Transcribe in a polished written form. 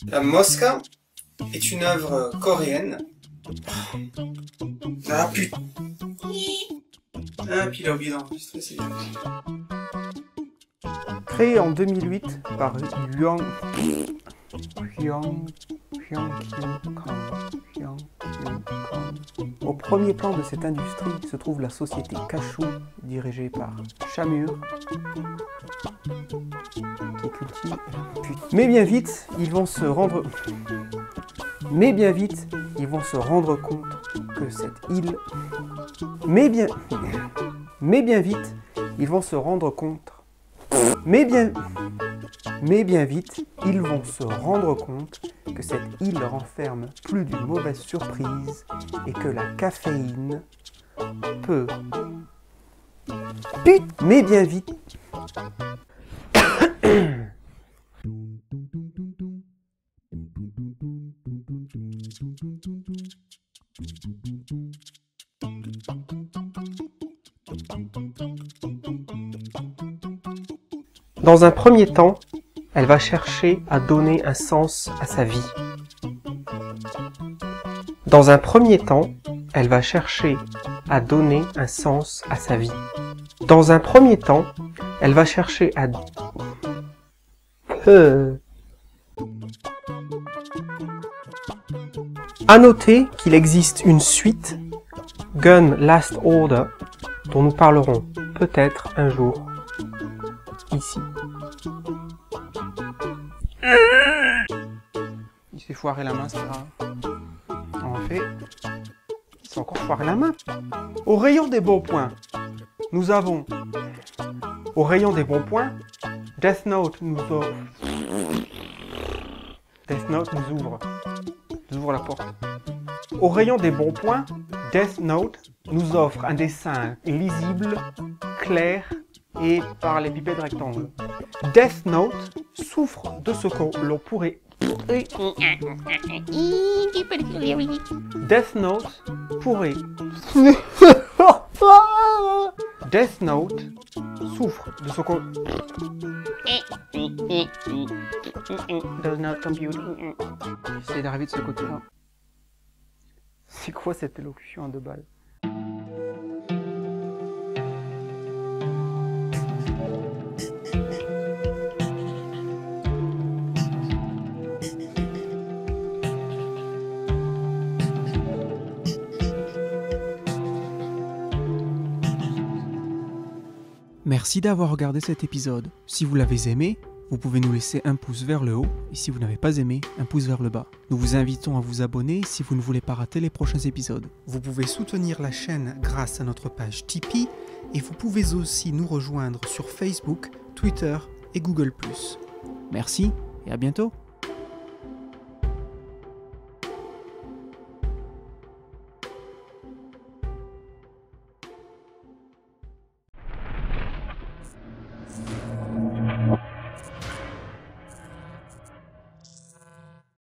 La Mosca est une œuvre coréenne. Ah putain. Ah, puis il a oublié d'enregistrer, c'est bien. Créé en 2008 par Hyun Kyung Kang. Au premier plan de cette industrie se trouve la société Kashu, dirigée par Shamur, qui cultive. Mais bien vite, ils vont se rendre compte que cette île. Mais bien vite, ils vont se rendre compte que cette île renferme plus d'une mauvaise surprise et que la caféine peut... Mais bien vite... Dans un premier temps, elle va chercher à donner un sens à sa vie. Dans un premier temps, elle va chercher à donner un sens à sa vie. Dans un premier temps, elle va chercher à... À noter qu'il existe une suite, Gun Last Order, dont nous parlerons peut-être un jour ici. Il s'est foiré la main, c'est grave. En fait, il s'est encore foiré la main. Au rayon des bons points, nous avons... Au rayon des bons points, Death Note nous ouvre. Death Note nous ouvre. Nous ouvre la porte. Au rayon des bons points, Death Note nous offre un dessin lisible, clair et par les pipettes rectangles. Death Note souffre de ce que l'on pourrait... Death Note pourrait... Death Note souffre de ce que... Does not compute. J'essaie d'arriver de ce côté-là. C'est quoi cette élocution à deux balles? Merci d'avoir regardé cet épisode. Si vous l'avez aimé, vous pouvez nous laisser un pouce vers le haut et si vous n'avez pas aimé, un pouce vers le bas. Nous vous invitons à vous abonner si vous ne voulez pas rater les prochains épisodes. Vous pouvez soutenir la chaîne grâce à notre page Tipeee et vous pouvez aussi nous rejoindre sur Facebook, Twitter et Google+. Merci et à bientôt.